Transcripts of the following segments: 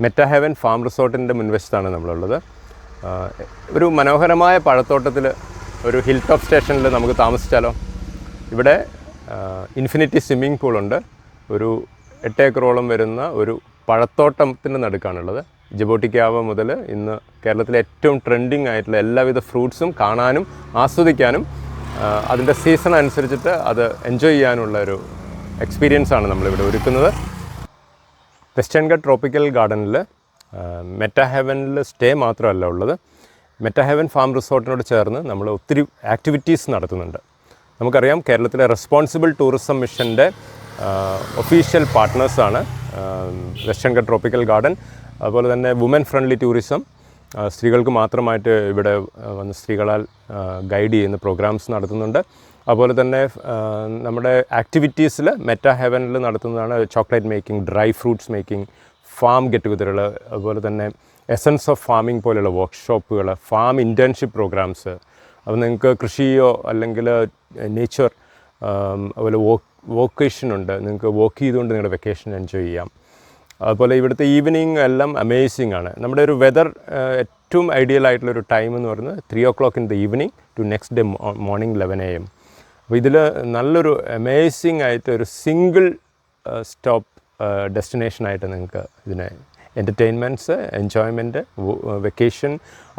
Meta heaven farm റിസോർട്ടിൻ്റെ മുൻവശത്താണ് നമ്മളുള്ളത്. ഒരു മനോഹരമായ പഴത്തോട്ടത്തിൽ ഒരു ഹിൽ ടോപ്പ് സ്റ്റേഷനിൽ നമുക്ക് താമസിച്ചാലോ? ഇവിടെ ഇൻഫിനിറ്റി സ്വിമ്മിംഗ് പൂളുണ്ട്. ഒരു 8 ഏക്കറോളം വരുന്ന ഒരു പഴത്തോട്ടത്തിൻ്റെ നടുക്കാണുള്ളത്. ജബോട്ടിക്കാവ മുതൽ ഇന്ന് കേരളത്തിലെ ഏറ്റവും ട്രെൻഡിങ് ആയിട്ടുള്ള എല്ലാവിധ ഫ്രൂട്ട്സും കാണാനും ആസ്വദിക്കാനും അതിൻ്റെ സീസൺ അനുസരിച്ചിട്ട് അത് എൻജോയ് ചെയ്യാനുള്ള ഒരു എക്സ്പീരിയൻസാണ് നമ്മളിവിടെ ഒരുക്കുന്നത്. വെസ്റ്റേൺ ഗട്ട് ട്രോപ്പിക്കൽ ഗാർഡനിൽ മെറ്റാ ഹെവനിൽ സ്റ്റേ മാത്രമല്ല ഉള്ളത്. മെറ്റാ ഹെവൻ ഫാം റിസോർട്ടിനോട് ചേർന്ന് നമ്മൾ ഒത്തിരി ആക്ടിവിറ്റീസ് നടത്തുന്നുണ്ട്. നമുക്കറിയാം കേരളത്തിലെ റെസ്പോൺസിബിൾ ടൂറിസം മിഷൻ്റെ ഒഫീഷ്യൽ പാർട്ട്നേഴ്സാണ് വെസ്റ്റേൺ ഗട്ട് ട്രോപ്പിക്കൽ ഗാർഡൻ. അതുപോലെ തന്നെ വുമൻ ഫ്രണ്ട്ലി ടൂറിസം, സ്ത്രീകൾക്ക് മാത്രമായിട്ട് ഇവിടെ വന്ന് സ്ത്രീകളാൽ ഗൈഡ് ചെയ്യുന്ന പ്രോഗ്രാംസ് നടത്തുന്നുണ്ട്. അതുപോലെ തന്നെ നമ്മുടെ ആക്ടിവിറ്റീസിൽ മെറ്റാ ഹെവനിൽ നടത്തുന്നതാണ് chocolate making, dry fruits making, farm get ടുഗദറുകൾ, അതുപോലെ തന്നെ എസൻസ് ഓഫ് ഫാമിംഗ് പോലെയുള്ള വർക്ക്ഷോപ്പുകൾ, ഫാം ഇൻറ്റേൺഷിപ്പ് പ്രോഗ്രാംസ്. അപ്പോൾ നിങ്ങൾക്ക് കൃഷിയോ അല്ലെങ്കിൽ നേച്ചർ അതുപോലെ വോക്കേഷൻ ഉണ്ട്, നിങ്ങൾക്ക് വോക്ക് ചെയ്തുകൊണ്ട് നിങ്ങളുടെ വെക്കേഷൻ എൻജോയ് ചെയ്യാം. അതുപോലെ ഇവിടുത്തെ ഈവനിങ് എല്ലാം അമേസിംഗ് ആണ്. നമ്മുടെ ഒരു വെതർ ഏറ്റവും ഐഡിയൽ ആയിട്ടുള്ളൊരു ടൈം എന്ന് പറയുന്നത് 3 o'clock in the evening to next day morning 11 AM. അപ്പോൾ ഇതിൽ നല്ലൊരു അമേസിംഗ് ആയിട്ട് ഒരു സിംഗിൾ സ്റ്റോപ്പ് ഡെസ്റ്റിനേഷനായിട്ട് നിങ്ങൾക്ക് ഇതിനെ എൻ്റർടൈൻമെൻറ്റ്സ്, എൻജോയ്മെൻറ്റ്, വെക്കേഷൻ,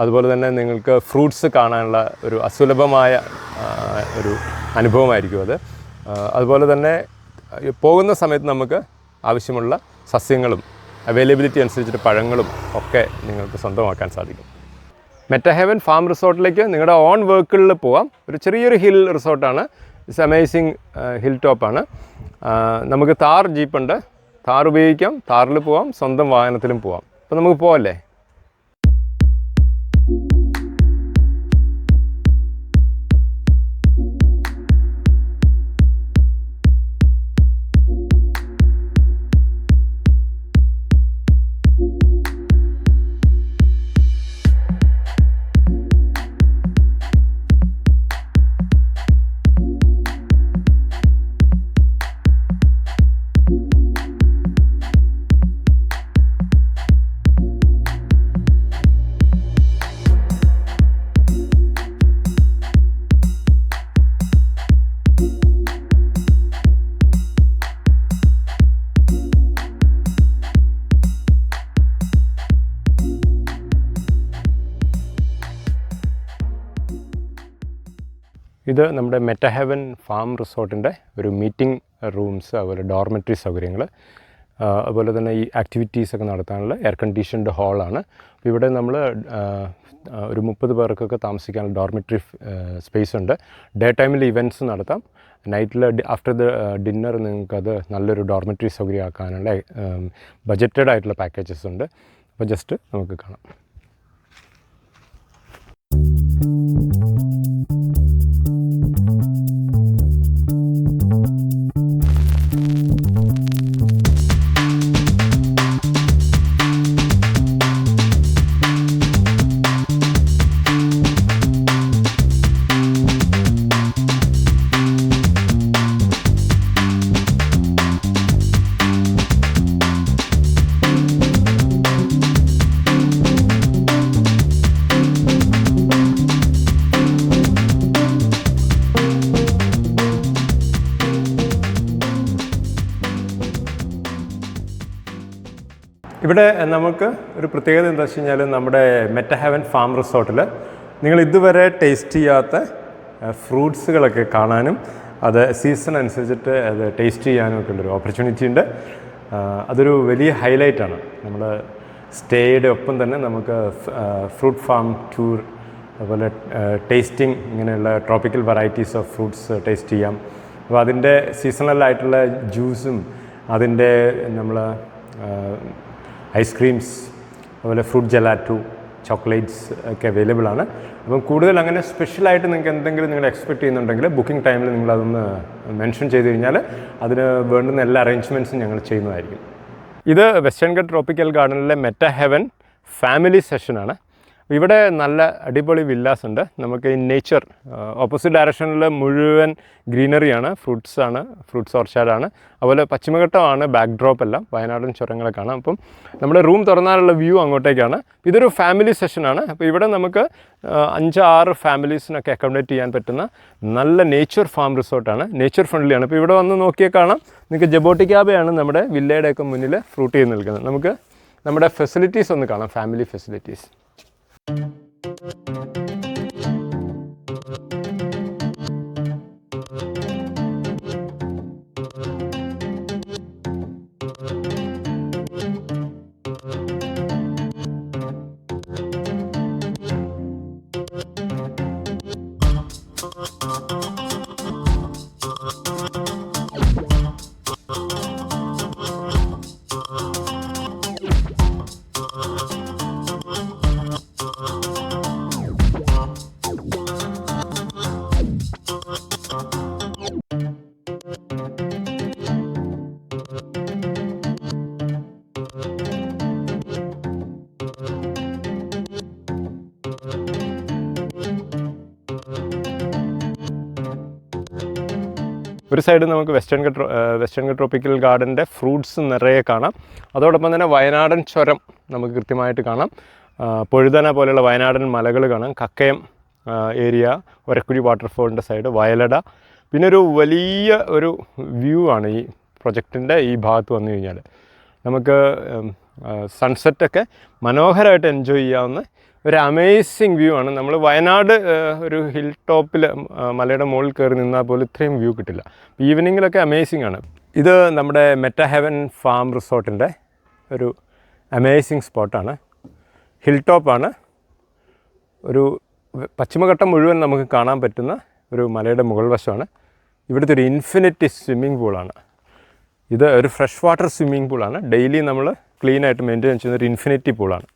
അതുപോലെ തന്നെ നിങ്ങൾക്ക് ഫ്രൂട്ട്സ് കാണാനുള്ള ഒരു അസുലഭമായ ഒരു അനുഭവമായിരിക്കും അത്. അതുപോലെ തന്നെ പോകുന്ന സമയത്ത് നമുക്ക് ആവശ്യമുള്ള സസ്യങ്ങളും അവൈലബിലിറ്റി അനുസരിച്ചിട്ട് പഴങ്ങളും ഒക്കെ നിങ്ങൾക്ക് സ്വന്തമാക്കാൻ സാധിക്കും. മെറ്റാ ഹെവൻ ഫാം റിസോർട്ടിലേക്ക് നിങ്ങളുടെ ഓൺ വെഹിക്കിളിൽ പോവാം. ഒരു ചെറിയൊരു ഹിൽ റിസോർട്ടാണ്. ഇറ്റ്സ് അമേസിങ് ഹിൽ ടോപ്പാണ്. നമുക്ക് താർ ജീപ്പുണ്ട്, താർ ഉപയോഗിക്കാം, താറിൽ പോവാം, സ്വന്തം വാഹനത്തിലും പോവാം. അപ്പോൾ നമുക്ക് പോവല്ലേ? ഇത് നമ്മുടെ മെറ്റാ ഹെവൻ ഫാം റിസോർട്ടിൻ്റെ ഒരു മീറ്റിംഗ് റൂംസ്, അതുപോലെ ഡോർമെറ്ററി സൗകര്യങ്ങൾ, അതുപോലെ തന്നെ ഈ ആക്ടിവിറ്റീസൊക്കെ നടത്താനുള്ള എയർ കണ്ടീഷൻഡ് ഹാളാണ്. അപ്പോൾ ഇവിടെ നമ്മൾ ഒരു 30 പേർക്കൊക്കെ താമസിക്കാനുള്ള ഡോർമെറ്ററി സ്പേസ് ഉണ്ട്. ഡേ ടൈമിൽ ഇവൻറ്റ്സ് നടത്താം. നൈറ്റിൽ ആഫ്റ്റർ ദ ഡിന്നർ നിങ്ങൾക്കത് നല്ലൊരു ഡോർമെറ്ററി സൗകര്യമാക്കാനുള്ള ബജറ്റഡ് ആയിട്ടുള്ള പാക്കേജസ് ഉണ്ട്. അപ്പോൾ ജസ്റ്റ് നമുക്ക് കാണാം. ഇവിടെ നമുക്ക് ഒരു പ്രത്യേകത എന്താ വെച്ച് കഴിഞ്ഞാൽ, നമ്മുടെ മെറ്റാ ഹെവൻ ഫാം റിസോർട്ടിൽ നിങ്ങൾ ഇതുവരെ ടേസ്റ്റ് ചെയ്യാത്ത ഫ്രൂട്ട്സുകളൊക്കെ കാണാനും അത് സീസൺ അനുസരിച്ചിട്ട് അത് ടേസ്റ്റ് ചെയ്യാനും ഒക്കെ ഉള്ളൊരു ഓപ്പർച്യൂണിറ്റി ഉണ്ട്. അതൊരു വലിയ ഹൈലൈറ്റാണ്. നമ്മൾ സ്റ്റേയുടെ ഒപ്പം തന്നെ നമുക്ക് ഫ്രൂട്ട് ഫാം ടൂർ, അതുപോലെ ടേസ്റ്റിംഗ്, ഇങ്ങനെയുള്ള tropical varieties of fruits taste ചെയ്യാം. അപ്പോൾ അതിൻ്റെ സീസണലായിട്ടുള്ള ജ്യൂസും അതിൻ്റെ നമ്മൾ ഐസ്ക്രീംസ്, അതുപോലെ ഫ്രൂട്ട് ജെലാറ്റോ, ചോക്ലേറ്റ്സ് ഒക്കെ അവൈലബിൾ ആണ്. അപ്പം കൂടുതൽ അങ്ങനെ സ്പെഷ്യലായിട്ട് നിങ്ങൾക്ക് എന്തെങ്കിലും നിങ്ങൾ എക്സ്പെക്റ്റ് ചെയ്യുന്നുണ്ടെങ്കിൽ ബുക്കിംഗ് ടൈമിൽ നിങ്ങളതൊന്ന് മെൻഷൻ ചെയ്ത് കഴിഞ്ഞാൽ അതിന് വേണ്ടുന്ന എല്ലാ അറേഞ്ച്മെൻറ്റ്സും ഞങ്ങൾ ചെയ്യുന്നതായിരിക്കും. ഇത് വെസ്റ്റേൺ ഗട്ട് ട്രോപ്പിക്കൽ ഗാർഡനിലെ മെറ്റാ ഹെവൻ ഫാമിലി സെഷനാണ്. ഇവിടെ നല്ല അടിപൊളി വില്ലാസ് ഉണ്ട്. നമുക്ക് ഈ നേച്ചർ ഓപ്പോസിറ്റ് ഡയറക്ഷനിൽ മുഴുവൻ ഗ്രീനറിയാണ്, ഫ്രൂട്ട്സ് ഓർച്ചാർഡാണ്. അതുപോലെ പശ്ചിമഘട്ടമാണ് ബാക്ക് ഡ്രോപ്പ് എല്ലാം, വയനാടൻ ചുരങ്ങളെ കാണാം. അപ്പം നമ്മുടെ റൂം തുറന്നാലുള്ള വ്യൂ അങ്ങോട്ടേക്കാണ്. ഇതൊരു ഫാമിലി സെഷനാണ്. അപ്പോൾ ഇവിടെ നമുക്ക് 5-6 ഫാമിലീസിനൊക്കെ അക്കോമഡേറ്റ് ചെയ്യാൻ പറ്റുന്ന നല്ല നേച്ചർ ഫാം റിസോർട്ടാണ്. നേച്ചർ ഫ്രണ്ട്ലിയാണ്. അപ്പോൾ ഇവിടെ വന്ന് നോക്കിയാൽ കാണാം, നിങ്ങൾക്ക് ജബോട്ടിക്കാബയാണ് നമ്മുടെ വില്ലയുടെയൊക്കെ മുന്നിൽ ഫ്രൂട്ട് ചെയ്ത് നിൽക്കുന്നത്. നമുക്ക് നമ്മുടെ ഫെസിലിറ്റീസ് ഒന്ന് കാണാം, ഫാമിലി ഫെസിലിറ്റീസ്. ഒരു സൈഡ് നമുക്ക് വെസ്റ്റേൺ ഘട്ട് ട്രോപ്പിക്കൽ ഗാർഡൻ്റെ ഫ്രൂട്ട്സ് നിറയെ കാണാം. അതോടൊപ്പം തന്നെ വയനാടൻ ചുരം നമുക്ക് കൃത്യമായിട്ട് കാണാം. പൊഴുതന പോലെയുള്ള വയനാടൻ മലകൾ കാണാം. കക്കയം ഏരിയ, ഒരക്കുഴി വാട്ടർഫോളിൻ്റെ സൈഡ്, വയലട. പിന്നെ ഒരു വലിയ ഒരു വ്യൂ ആണ് ഈ പ്രൊജക്റ്റിൻ്റെ ഈ ഭാഗത്ത് വന്നു കഴിഞ്ഞാൽ. നമുക്ക് സൺസെറ്റൊക്കെ മനോഹരമായിട്ട് എൻജോയ് ചെയ്യാവുന്ന ഒരു അമേസിങ് വ്യൂ ആണ്. നമ്മൾ വയനാട് ഒരു ഹിൽ ടോപ്പിൽ മലയുടെ മുകളിൽ കയറി നിന്നാൽ പോലും ഇത്രയും വ്യൂ കിട്ടില്ല. ഈവനിങ്ങിലൊക്കെ അമേസിങ് ആണ്. ഇത് നമ്മുടെ മെറ്റാ ഹെവൻ ഫാം റിസോർട്ടിൻ്റെ ഒരു അമേസിങ് സ്പോട്ടാണ്. ഹിൽ ടോപ്പാണ്. ഒരു പശ്ചിമഘട്ടം മുഴുവൻ നമുക്ക് കാണാൻ പറ്റുന്ന ഒരു മലയുടെ മുകൾ വശമാണ്. ഇവിടുത്തെ ഒരു ഇൻഫിനിറ്റി സ്വിമ്മിംഗ് പൂളാണ്. ഇത് ഒരു ഫ്രഷ് വാട്ടർ സ്വിമ്മിംഗ് പൂളാണ്. ഡെയിലി നമ്മൾ ക്ലീനായിട്ട് മെയിൻറ്റെയിൻ ചെയ്യുന്ന ഒരു ഇൻഫിനിറ്റി പൂളാണ്.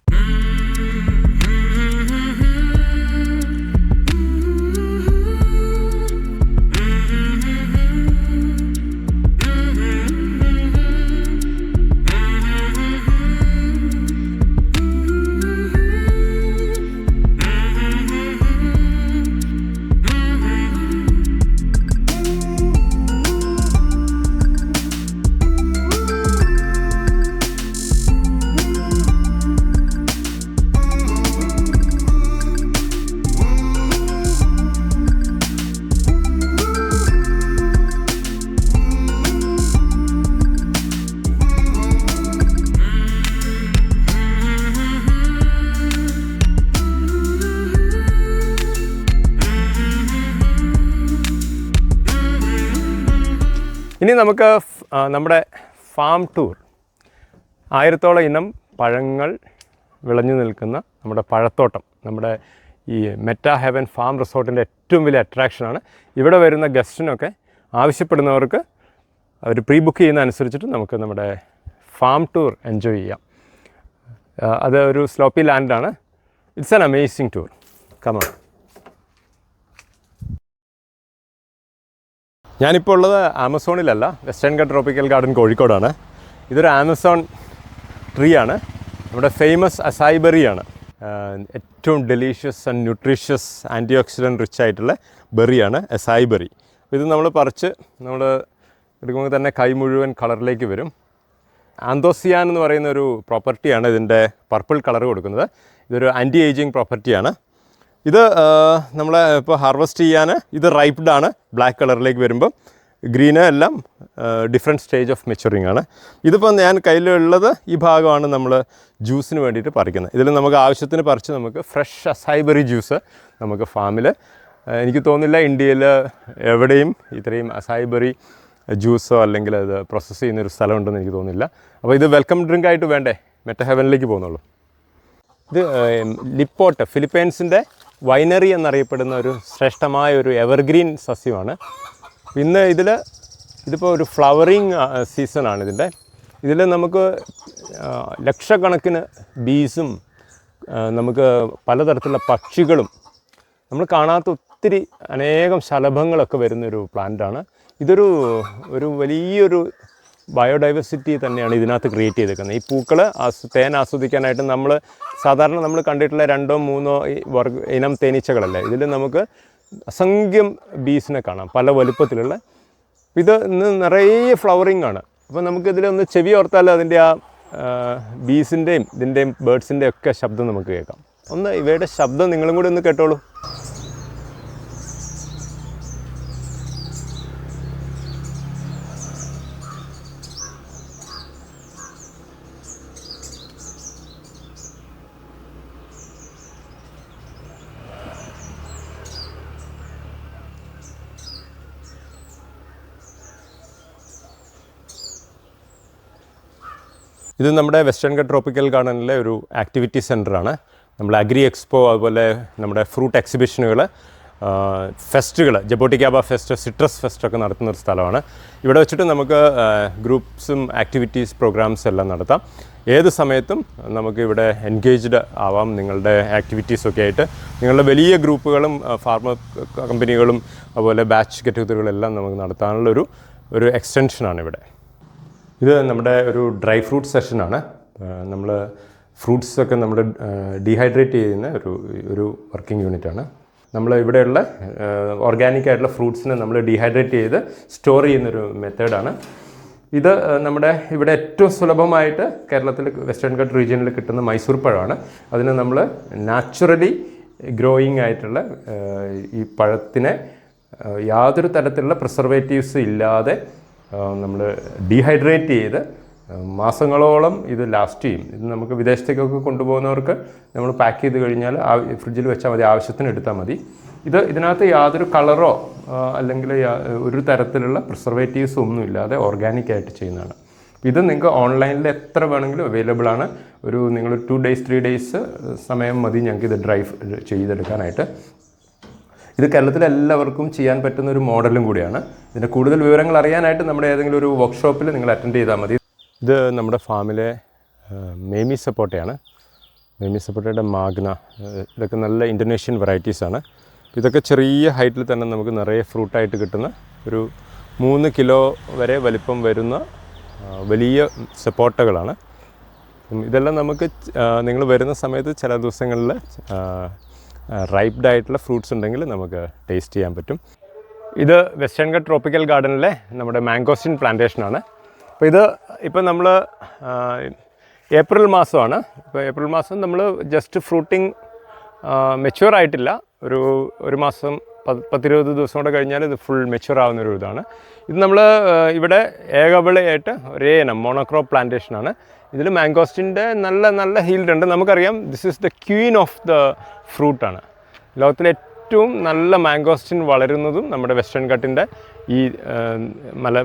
ഇനി നമുക്ക് നമ്മുടെ ഫാം ടൂർ, 1000ഓളം ഇനം പഴങ്ങൾ വിളഞ്ഞു നിൽക്കുന്ന നമ്മുടെ പഴത്തോട്ടം, നമ്മുടെ ഈ മെറ്റാ ഹെവൻ ഫാം റിസോർട്ടിൻ്റെ ഏറ്റവും വലിയ അട്രാക്ഷനാണ്. ഇവിടെ വരുന്ന ഗസ്റ്റിനൊക്കെ ആവശ്യപ്പെടുന്നവർക്ക് അവർ പ്രീ ബുക്ക് ചെയ്യുന്ന അനുസരിച്ചിട്ട് നമുക്ക് നമ്മുടെ ഫാം ടൂർ എൻജോയ് ചെയ്യാം. അത് ഒരു സ്ലോപ്പി ലാൻഡാണ്. It's an amazing tour. Come on. ഞാനിപ്പോൾ ഉള്ളത് ആമസോണിലല്ല, വെസ്റ്റേൺ ഘട്ട് ട്രോപ്പിക്കൽ ഗാർഡൻ കോഴിക്കോടാണ്. ഇതൊരു ആമസോൺ ട്രീ ആണ്. നമ്മുടെ ഫേമസ് അസൈബെറിയാണ്. ഏറ്റവും delicious and nutritious antioxidant rich ആയിട്ടുള്ള ബെറിയാണ് അസൈബെറി. ഇത് നമ്മൾ പറിച്ച് നമ്മൾ എടുക്കുമ്പോൾ തന്നെ കൈ മുഴുവൻ കളറിലേക്ക് വരും. ആന്തോസിയാൻ എന്ന് പറയുന്ന ഒരു പ്രോപ്പർട്ടിയാണ് ഇതിൻ്റെ പർപ്പിൾ കളർ കൊടുക്കുന്നത്. ഇതൊരു ആൻറ്റി ഏജിങ് പ്രോപ്പർട്ടിയാണ്. ഇത് നമ്മൾ ഇപ്പോൾ ഹാർവെസ്റ്റ് ചെയ്യാൻ ഇത് റൈപ്ഡ് ആണ്. ബ്ലാക്ക് കളറിലേക്ക് വരുമ്പോൾ ഗ്രീന് എല്ലാം ഡിഫറെൻറ്റ് സ്റ്റേജ് ഓഫ് മെച്ചുറിങ് ആണ്. ഇതിപ്പോൾ ഞാൻ കയ്യിലുള്ളത് ഈ ഭാഗമാണ് നമ്മൾ ജ്യൂസിന് വേണ്ടിയിട്ട് പറിക്കുന്നത്. ഇതിൽ നമുക്ക് ആവശ്യത്തിന് പറിച്ച് നമുക്ക് ഫ്രഷ് അസൈബെറി ജ്യൂസ് നമുക്ക് ഫാമിൽ, എനിക്ക് തോന്നുന്നില്ല ഇന്ത്യയിൽ എവിടെയും ഇത്രയും അസൈബെറി ജ്യൂസോ അല്ലെങ്കിൽ അത് പ്രോസസ്സ് ചെയ്യുന്നൊരു സ്ഥലമുണ്ടെന്ന് എനിക്ക് തോന്നുന്നില്ല. അപ്പോൾ ഇത് വെൽക്കം ഡ്രിങ്ക് ആയിട്ട് വേണ്ടേ മെറ്റാ ഹെവനിലേക്ക് പോകുന്നുള്ളൂ. ഇത് ലിപ്പോട്ട്, ഫിലിപ്പൈൻസിൻ്റെ വൈനറി എന്നറിയപ്പെടുന്ന ഒരു ശ്രേഷ്ഠമായ ഒരു എവർഗ്രീൻ സസ്യമാണ്. ഇന്ന് ഇതിപ്പോൾ ഒരു ഫ്ലവറിങ് സീസണാണ് ഇതിൻ്റെ. ഇതിൽ നമുക്ക് ലക്ഷക്കണക്കിന് ബീസും നമുക്ക് പലതരത്തിലുള്ള പക്ഷികളും നമ്മൾ കാണാത്ത ഒത്തിരി അനേകം ശലഭങ്ങളൊക്കെ വരുന്നൊരു പ്ലാന്റാണ്. ഇതൊരു വലിയൊരു ബയോഡൈവേഴ്സിറ്റി തന്നെയാണ് ഇതിനകത്ത് ക്രിയേറ്റ് ചെയ്തേക്കുന്നത്. ഈ പൂക്കൾ തേൻ ആസ്വദിക്കാനായിട്ട് സാധാരണ നമ്മൾ കണ്ടിട്ടുള്ള 2-3 ഇനം തേനീച്ചകളല്ല, ഇതിൽ നമുക്ക് അസംഖ്യം ബീസിനെ കാണാം, പല വലുപ്പത്തിലുള്ള. ഇത് ഇന്ന് നിറയെ ഫ്ലവറിങ് ആണ്. അപ്പോൾ നമുക്കിതിലൊന്ന് ചെവി ഓർത്താൽ അതിൻ്റെ ആ ബീസിൻ്റെയും ഇതിൻ്റെയും ബേഡ്സിൻ്റെയും ഒക്കെ ശബ്ദം നമുക്ക് കേൾക്കാം. ഇവയുടെ ശബ്ദം നിങ്ങളും കൂടി ഒന്ന് കേട്ടോളൂ. ഇത് നമ്മുടെ വെസ്റ്റേൺ ഘട്ട് ട്രോപ്പിക്കൽ ഗാർഡനിലെ ഒരു ആക്ടിവിറ്റി സെൻ്ററാണ്. നമ്മൾ അഗ്രി എക്സ്പോ, അതുപോലെ നമ്മുടെ ഫ്രൂട്ട് എക്സിബിഷനുകൾ, ഫെസ്റ്റുകൾ, ജബോട്ടിക്കാബ ഫെസ്റ്റ്, സിട്രസ് ഫെസ്റ്റ് ഒക്കെ നടത്തുന്ന ഒരു സ്ഥലമാണ്. ഇവിടെ വെച്ചിട്ട് നമുക്ക് ഗ്രൂപ്പ്സും ആക്ടിവിറ്റീസ് പ്രോഗ്രാംസ് എല്ലാം നടത്താം. ഏത് സമയത്തും നമുക്ക് ഇവിടെ എൻഗേജ്ഡ് ആവാം നിങ്ങളുടെ ആക്ടിവിറ്റീസൊക്കെ ആയിട്ട്. നിങ്ങളുടെ വലിയ ഗ്രൂപ്പുകളും ഫാർമർ കമ്പനികളും അതുപോലെ ബാച്ച് ഗെറ്റ് ടുഗദറുകളെല്ലാം നമുക്ക് നടത്താനുള്ളൊരു എക്സ്റ്റൻഷനാണ് ഇവിടെ. ഇത് നമ്മുടെ ഒരു ഡ്രൈ ഫ്രൂട്ട് സെഷനാണ്. നമ്മൾ ഫ്രൂട്ട്സൊക്കെ നമ്മൾ ഡീഹൈഡ്രേറ്റ് ചെയ്യുന്ന ഒരു വർക്കിംഗ് യൂണിറ്റാണ്. നമ്മൾ ഇവിടെയുള്ള ഓർഗാനിക് ആയിട്ടുള്ള ഫ്രൂട്ട്സിനെ നമ്മൾ ഡീഹൈഡ്രേറ്റ് ചെയ്ത് സ്റ്റോർ ചെയ്യുന്നൊരു മെത്തേഡാണ്. ഇത് നമ്മുടെ ഇവിടെ ഏറ്റവും സുലഭമായിട്ട് കേരളത്തിൽ വെസ്റ്റേൺ ഘട്ട് റീജിയനിൽ കിട്ടുന്ന മൈസൂർ പഴമാണ്. അതിന് നമ്മൾ നാച്ചുറലി ഗ്രോയിങ് ആയിട്ടുള്ള ഈ പഴത്തിനെ യാതൊരു തരത്തിലുള്ള പ്രിസർവേറ്റീവ്സ് ഇല്ലാതെ നമ്മൾ ഡീഹൈഡ്രേറ്റ് ചെയ്ത് മാസങ്ങളോളം ഇത് ലാസ്റ്റ് ചെയ്യും. ഇത് നമുക്ക് വിദേശത്തേക്കൊക്കെ കൊണ്ടുപോകുന്നവർക്ക് നമ്മൾ പാക്ക് ചെയ്ത് കഴിഞ്ഞാൽ ഫ്രിഡ്ജിൽ വെച്ചാൽ മതി, ആവശ്യത്തിന് എടുത്താൽ മതി. ഇതിനകത്ത് യാതൊരു കളറോ അല്ലെങ്കിൽ ഒരു തരത്തിലുള്ള പ്രിസർവേറ്റീവ്സും ഒന്നും ഇല്ലാതെ ഓർഗാനിക്കായിട്ട് ചെയ്യുന്നതാണ്. ഇത് നിങ്ങൾക്ക് ഓൺലൈനിൽ എത്ര വേണമെങ്കിലും അവൈലബിൾ ആണ്. നിങ്ങൾ 2 days 3 days സമയം മതി ഞങ്ങൾക്ക് ഇത് ഡ്രൈവ് ചെയ്തെടുക്കാനായിട്ട്. ഇത് കേരളത്തിലെ എല്ലാവർക്കും ചെയ്യാൻ പറ്റുന്ന ഒരു മോഡലും കൂടിയാണ്. ഇതിൻ്റെ കൂടുതൽ വിവരങ്ങൾ അറിയാനായിട്ട് നമ്മുടെ ഏതെങ്കിലും ഒരു വർക്ക്ഷോപ്പിൽ നിങ്ങൾ അറ്റൻഡ് ചെയ്താൽ മതി. ഇത് നമ്മുടെ ഫാമിലെ മേമി സപ്പോട്ടയാണ്. മേമി സപ്പോട്ടയുടെ മാഗ്ന, ഇതൊക്കെ നല്ല ഇന്തോനേഷ്യൻ വെറൈറ്റീസാണ്. ഇതൊക്കെ ചെറിയ ഹൈറ്റിൽ തന്നെ നമുക്ക് നിറയെ ഫ്രൂട്ടായിട്ട് കിട്ടുന്ന ഒരു 3 കിലോ വരെ വലിപ്പം വരുന്ന വലിയ സപ്പോട്ടകളാണ്. ഇതെല്ലാം നമുക്ക് നിങ്ങൾ വരുന്ന സമയത്ത് ചില ദിവസങ്ങളിൽ റൈപ്ഡ് ആയിട്ടുള്ള ഫ്രൂട്ട്സ് ഉണ്ടെങ്കിൽ നമുക്ക് ടേസ്റ്റ് ചെയ്യാൻ പറ്റും. ഇത് വെസ്റ്റേൺ ഘട്ട് ട്രോപ്പിക്കൽ ഗാർഡനിലെ നമ്മുടെ മാംഗോസ്റ്റിൻ പ്ലാന്റേഷനാണ്. ഇപ്പോൾ നമ്മൾ ഏപ്രിൽ മാസമാണ്. ഇപ്പോൾ ഏപ്രിൽ മാസം നമ്മൾ ജസ്റ്റ് ഫ്രൂട്ടിങ് മെച്യൂർ ആയിട്ടില്ല. ഒരു മാസം 10-20 ദിവസം കൂടെ കഴിഞ്ഞാൽ ഇത് ഫുൾ മെച്യൂർ ആവുന്നൊരു ഇതാണ്. ഇത് നമ്മൾ ഇവിടെ ഏകവിളയായിട്ട് ഒരേ ഇനം മോണോക്രോപ്പ് പ്ലാന്റേഷനാണ്. ഇതിൽ മാംഗോസ്റ്റിൻ്റെ നല്ല ഹീൽഡ് ഉണ്ട്. നമുക്കറിയാം this is the queen of the ഫ്രൂട്ടാണ്. ലോകത്തിലെ ഏറ്റവും നല്ല മാംഗോസ്റ്റിൻ വളരുന്നതും നമ്മുടെ വെസ്റ്റേൺ ഘട്ടിൻ്റെ ഈ മല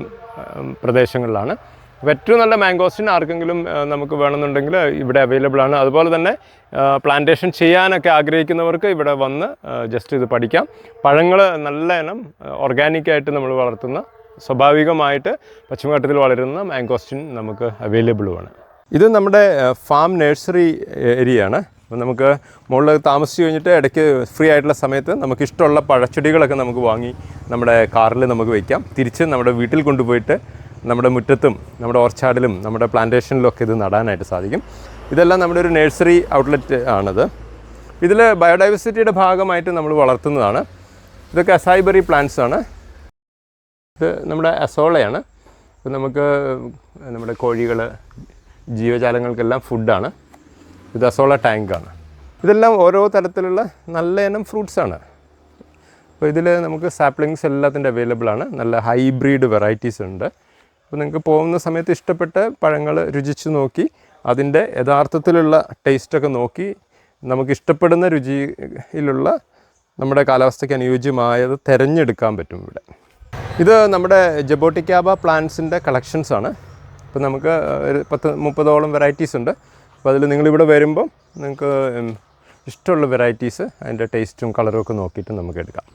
പ്രദേശങ്ങളിലാണ്. അപ്പോൾ ഏറ്റവും നല്ല മാംഗോസ്റ്റിൻ ആർക്കെങ്കിലും നമുക്ക് വേണമെന്നുണ്ടെങ്കിൽ ഇവിടെ അവൈലബിൾ ആണ്. അതുപോലെ തന്നെ പ്ലാന്റേഷൻ ചെയ്യാനൊക്കെ ആഗ്രഹിക്കുന്നവർക്ക് ഇവിടെ വന്ന് ജസ്റ്റ് ഇത് പഠിക്കാം. പഴങ്ങൾ നല്ല ഇനം ഓർഗാനിക്കായിട്ട് നമ്മൾ വളർത്തുന്ന, സ്വാഭാവികമായിട്ട് പശ്ചിമഘട്ടത്തിൽ വളരുന്ന മാംഗോസ്റ്റിൻ നമുക്ക് അവൈലബിളുമാണ്. ഇത് നമ്മുടെ ഫാം നഴ്സറി ഏരിയയാണ്. അപ്പോൾ നമുക്ക് മുകളിൽ താമസിച്ച് കഴിഞ്ഞിട്ട് ഇടയ്ക്ക് ഫ്രീ ആയിട്ടുള്ള സമയത്ത് നമുക്ക് ഇഷ്ടമുള്ള പഴച്ചെടികളൊക്കെ നമുക്ക് വാങ്ങി നമ്മുടെ കാറിൽ നമുക്ക് വയ്ക്കാം. തിരിച്ച് നമ്മുടെ വീട്ടിൽ കൊണ്ടുപോയിട്ട് നമ്മുടെ മുറ്റത്തും നമ്മുടെ ഓർച്ചാർഡിലും നമ്മുടെ പ്ലാന്റേഷനിലും ഒക്കെ ഇത് നടാനായിട്ട് സാധിക്കും. ഇതെല്ലാം നമ്മുടെ ഒരു നഴ്സറി ഔട്ട്ലെറ്റ് ആണിത്. ഇതിൽ ബയോഡൈവേഴ്സിറ്റിയുടെ ഭാഗമായിട്ട് നമ്മൾ വളർത്തുന്നതാണ്. ഇതൊക്കെ അസൈബറി പ്ലാന്റ്സ് ആണ്. ഇത് നമ്മുടെ അസോളയാണ്. ഇപ്പോൾ നമുക്ക് നമ്മുടെ കോഴികൾ, ജീവജാലങ്ങൾക്കെല്ലാം ഫുഡാണ്. ഇത് അസോള ടാങ്കാണ്. ഇതെല്ലാം ഓരോ തരത്തിലുള്ള നല്ല ഇനം ഫ്രൂട്ട്സാണ്. അപ്പോൾ ഇതിൽ നമുക്ക് സാപ്ലിങ്സ് എല്ലാത്തിൻ്റെ അവൈലബിൾ ആണ്. നല്ല ഹൈബ്രിഡ് വെറൈറ്റീസ് ഉണ്ട്. അപ്പോൾ നിങ്ങൾക്ക് പോകുന്ന സമയത്ത് ഇഷ്ടപ്പെട്ട പഴങ്ങൾ രുചിച്ച് നോക്കി അതിൻ്റെ യഥാർത്ഥത്തിലുള്ള ടേസ്റ്റൊക്കെ നോക്കി നമുക്കിഷ്ടപ്പെടുന്ന രുചിയിലുള്ള നമ്മുടെ കാലാവസ്ഥയ്ക്ക് അനുയോജ്യമായത് തിരഞ്ഞെടുക്കാൻ പറ്റും ഇവിടെ. ഇത് നമ്മുടെ ജബോട്ടിക്കാബ പ്ലാന്റ്സിൻ്റെ കളക്ഷൻസാണ്. അപ്പോൾ നമുക്ക് ഒരു 10-30ഓളം വെറൈറ്റീസ് ഉണ്ട്. അപ്പോൾ അതിൽ നിങ്ങളിവിടെ വരുമ്പം നിങ്ങൾക്ക് ഇഷ്ടമുള്ള വെറൈറ്റീസ് അതിൻ്റെ ടേസ്റ്റും കളറും ഒക്കെ നോക്കിയിട്ട് നമുക്ക് എടുക്കാം.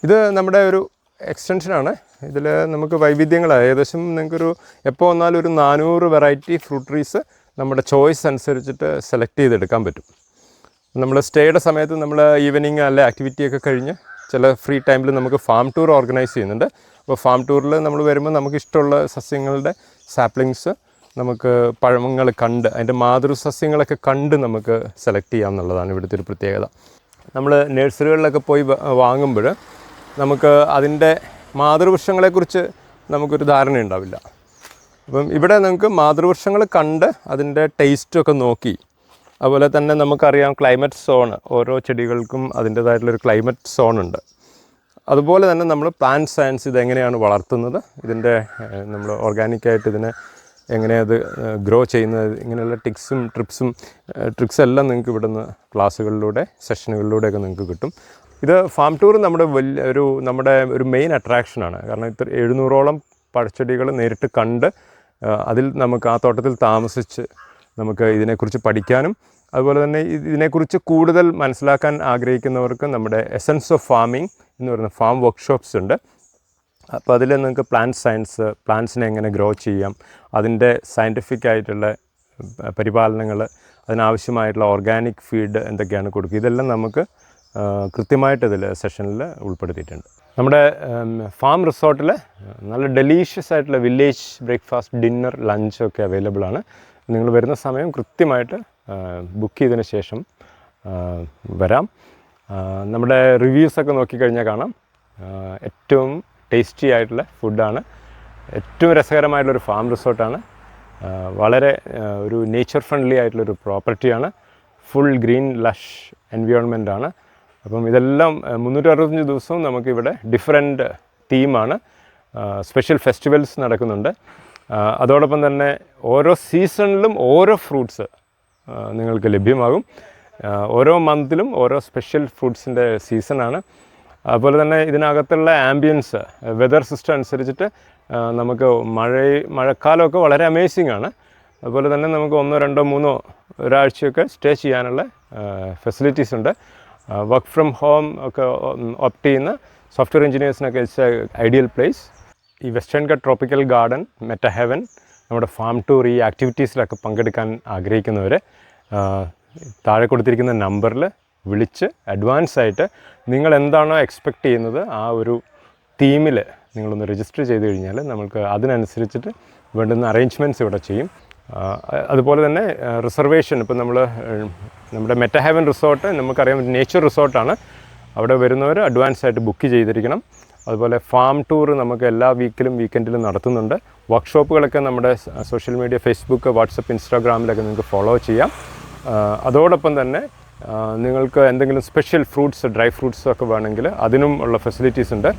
ഇത് നമ്മുടെ ഒരു എക്സ്റ്റൻഷനാണ്. ഇതിൽ നമുക്ക് വൈവിധ്യങ്ങളാണ്. ഏകദേശം നിങ്ങൾക്കൊരു എപ്പോൾ വന്നാലും ഒരു 400 വെറൈറ്റി ഫ്രൂട്ട് ട്രീസ് നമ്മുടെ ചോയ്സ് അനുസരിച്ചിട്ട് സെലക്ട് ചെയ്തെടുക്കാൻ പറ്റും. നമ്മൾ സ്റ്റേയുടെ സമയത്ത് നമ്മൾ ഈവനിങ് അല്ലെ ആക്ടിവിറ്റിയൊക്കെ കഴിഞ്ഞ് ചില ഫ്രീ ടൈമിൽ നമുക്ക് ഫാം ടൂർ ഓർഗനൈസ് ചെയ്യുന്നുണ്ട്. അപ്പോൾ ഫാം ടൂറിൽ നമ്മൾ വരുമ്പോൾ നമുക്ക് ഇഷ്ടമുള്ള സസ്യങ്ങളുടെ സാപ്ലിങ്സ് നമുക്ക് പഴങ്ങൾ കണ്ട് അതിൻ്റെ മാതൃസസ്യങ്ങളൊക്കെ കണ്ട് നമുക്ക് സെലക്ട് ചെയ്യാം എന്നുള്ളതാണ് ഇവിടുത്തെ ഒരു പ്രത്യേകത. നമ്മൾ നഴ്സറികളിലൊക്കെ പോയി വാങ്ങുമ്പോൾ നമുക്ക് അതിൻ്റെ മാതൃവൃക്ഷങ്ങളെക്കുറിച്ച് നമുക്കൊരു ധാരണ ഉണ്ടാവില്ല. അപ്പം ഇവിടെ നമുക്ക് മാതൃവൃക്ഷങ്ങൾ കണ്ട് അതിൻ്റെ ടേസ്റ്റൊക്കെ നോക്കി, അതുപോലെ തന്നെ നമുക്കറിയാം ക്ലൈമറ്റ് സോൺ, ഓരോ ചെടികൾക്കും അതിൻ്റേതായിട്ടുള്ളൊരു ക്ലൈമറ്റ് സോണുണ്ട്. അതുപോലെ തന്നെ നമ്മൾ പ്ലാന്റ് സയൻസ് ഇതെങ്ങനെയാണ് വളർത്തുന്നത്, ഇതിൻ്റെ നമ്മൾ ഓർഗാനിക്കായിട്ട് ഇതിനെ എങ്ങനെയത് ഗ്രോ ചെയ്യുന്നത്, ഇങ്ങനെയുള്ള ട്രിക്സ് എല്ലാം നിങ്ങൾക്ക് ഇവിടുന്ന് ക്ലാസ്സുകളിലൂടെ സെഷനുകളിലൂടെയൊക്കെ നിങ്ങൾക്ക് കിട്ടും. ഇത് ഫാം ടൂർ നമ്മുടെ ഒരു മെയിൻ അട്രാക്ഷനാണ്. കാരണം 700ഓളം പഴച്ചെടികൾ നേരിട്ട് കണ്ട് അതിൽ നമുക്ക് ആ തോട്ടത്തിൽ താമസിച്ച് നമുക്ക് ഇതിനെക്കുറിച്ച് പഠിക്കാനും അതുപോലെ തന്നെ ഇതിനെക്കുറിച്ച് കൂടുതൽ മനസ്സിലാക്കാൻ ആഗ്രഹിക്കുന്നവർക്ക് നമ്മുടെ എസൻസ് ഓഫ് ഫാമിംഗ് എന്ന് പറയുന്ന ഫാം വർക്ക്ഷോപ്സ് ഉണ്ട്. അപ്പോൾ അതിൽ നിങ്ങൾക്ക് പ്ലാന്റ് സയൻസ്, പ്ലാന്റ്സിനെ എങ്ങനെ ഗ്രോ ചെയ്യാം, അതിൻ്റെ സയൻറ്റിഫിക് ആയിട്ടുള്ള പരിപാലനങ്ങൾ, അതിനാവശ്യമായിട്ടുള്ള ഓർഗാനിക് ഫീഡ് എന്തൊക്കെയാണ് കൊടുക്കുക, ഇതെല്ലാം നമുക്ക് കൃത്യമായിട്ട് ഇതിൽ സെഷനിൽ ഉൾപ്പെടുത്തിയിട്ടുണ്ട്. നമ്മുടെ ഫാം റിസോർട്ടിൽ നല്ല ഡെലീഷ്യസ് ആയിട്ടുള്ള വില്ലേജ് ബ്രേക്ക്ഫാസ്റ്റ്, ഡിന്നർ, ലഞ്ചൊക്കെ അവൈലബിൾ ആണ്. നിങ്ങൾ വരുന്ന സമയം കൃത്യമായിട്ട് ബുക്ക് ചെയ്തതിന് ശേഷം വരാം. നമ്മുടെ റിവ്യൂസൊക്കെ നോക്കിക്കഴിഞ്ഞാൽ കാണാം ഏറ്റവും ടേസ്റ്റി ആയിട്ടുള്ള ഫുഡാണ്, ഏറ്റവും രസകരമായിട്ടുള്ളൊരു ഫാം റിസോർട്ടാണ്, വളരെ ഒരു നേച്ചർ ഫ്രണ്ട്ലി ആയിട്ടുള്ളൊരു പ്രോപ്പർട്ടിയാണ്, ഫുൾ ഗ്രീൻ ലഷ് എൻവയോൺമെൻ്റ് ആണ്. അപ്പം ഇതെല്ലാം 365 ദിവസവും നമുക്കിവിടെ ഡിഫറെൻറ്റ് തീമാണ്, സ്പെഷ്യൽ ഫെസ്റ്റിവൽസ് നടക്കുന്നുണ്ട്. അതോടൊപ്പം തന്നെ ഓരോ സീസണിലും ഓരോ ഫ്രൂട്ട്സ് നിങ്ങൾക്ക് ലഭ്യമാകും. ഓരോ മന്തിലും ഓരോ സ്പെഷ്യൽ ഫ്രൂട്ട്സിൻ്റെ സീസണാണ്. അതുപോലെ തന്നെ ഇതിനകത്തുള്ള ആംബിയൻസ്, വെതർ സിസ്റ്റം അനുസരിച്ചിട്ട് നമുക്ക് മഴക്കാലമൊക്കെ വളരെ അമേസിംഗ് ആണ്. അതുപോലെ തന്നെ നമുക്ക് 1, 2, 3 ഒരാഴ്ചയൊക്കെ സ്റ്റേ ചെയ്യാനുള്ള ഫെസിലിറ്റീസ് ഉണ്ട്. വർക്ക് ഫ്രം ഹോം ഒക്കെ ഓപ്റ്റ് ചെയ്യുന്ന സോഫ്റ്റ്വെയർ എഞ്ചിനീയേഴ്സിനൊക്കെ ഇറ്റ്സ് എ ഐഡിയൽ പ്ലേസ്. ഈ western Ghat tropical garden, Meta Haven, നമ്മുടെ ഫാം ടൂർ, ഈ ആക്ടിവിറ്റീസിലൊക്കെ പങ്കെടുക്കാൻ ആഗ്രഹിക്കുന്നവർ താഴെ കൊടുത്തിരിക്കുന്ന നമ്പറിൽ വിളിച്ച് അഡ്വാൻസ് ആയിട്ട് നിങ്ങൾ എന്താണോ എക്സ്പെക്റ്റ് ചെയ്യുന്നത് ആ ഒരു തീമിൽ നിങ്ങളൊന്ന് രജിസ്റ്റർ ചെയ്ത് കഴിഞ്ഞാൽ നമുക്ക് അതിനനുസരിച്ചിട്ട് വേണ്ടുന്ന അറേഞ്ച്മെൻറ്റ്സ് ഇവിടെ ചെയ്യും. അതുപോലെ തന്നെ റിസർവേഷൻ, ഇപ്പോൾ നമ്മുടെ മെറ്റാ ഹെവൻ റിസോർട്ട് നമുക്കറിയാം നേച്ചർ റിസോർട്ടാണ്. അവിടെ വരുന്നവർ അഡ്വാൻസ് ആയിട്ട് ബുക്ക് ചെയ്തിരിക്കണം. അതുപോലെ ഫാം ടൂർ നമുക്ക് എല്ലാ വീക്കെൻഡിലും നടത്തുന്നുണ്ട്. വർക്ക്ഷോപ്പുകളൊക്കെ നമ്മുടെ സോഷ്യൽ മീഡിയ, ഫേസ്ബുക്ക്, വാട്സപ്പ്, ഇൻസ്റ്റാഗ്രാമിലൊക്കെ നിങ്ങൾക്ക് ഫോളോ ചെയ്യാം. അതോടൊപ്പം തന്നെ നിങ്ങൾക്ക് എന്തെങ്കിലും സ്പെഷ്യൽ ഫ്രൂട്ട്സ്, ഡ്രൈ ഫ്രൂട്ട്സ് ഒക്കെ വേണമെങ്കിൽ അതിനും ഉള്ള ഫെസിലിറ്റീസ് ഉണ്ട്.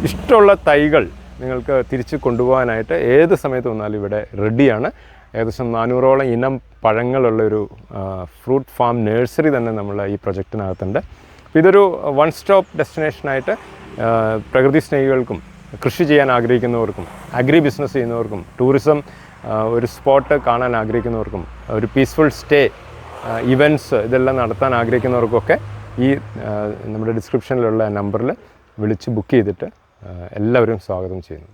ഇഷ്ടമുള്ള തൈകൾ നിങ്ങൾക്ക് തിരിച്ച് കൊണ്ടുപോകാനായിട്ട് ഏത് സമയത്ത് വന്നാലും ഇവിടെ റെഡിയാണ്. ഏകദേശം 400ഓളം ഇനം പഴങ്ങളുള്ളൊരു ഫ്രൂട്ട് ഫാം നഴ്സറി തന്നെ നമ്മൾ ഈ പ്രൊജക്റ്റിനകത്തുണ്ട്. ഇതൊരു വൺ സ്റ്റോപ്പ് ഡെസ്റ്റിനേഷനായിട്ട് പ്രകൃതി സ്നേഹികൾക്കും കൃഷി ചെയ്യാൻ ആഗ്രഹിക്കുന്നവർക്കും അഗ്രി ബിസിനസ് ചെയ്യുന്നവർക്കും ടൂറിസം ഒരു സ്പോട്ട് കാണാൻ ആഗ്രഹിക്കുന്നവർക്കും ഒരു പീസ്ഫുൾ സ്റ്റേ ഇവൻറ്റ്സ് ഇതെല്ലാം നടത്താൻ ആഗ്രഹിക്കുന്നവർക്കൊക്കെ ഈ നമ്മുടെ ഡിസ്ക്രിപ്ഷനിലുള്ള നമ്പറിൽ വിളിച്ച് ബുക്ക് ചെയ്തിട്ട് എല്ലാവരും സ്വാഗതം ചെയ്യുന്നു.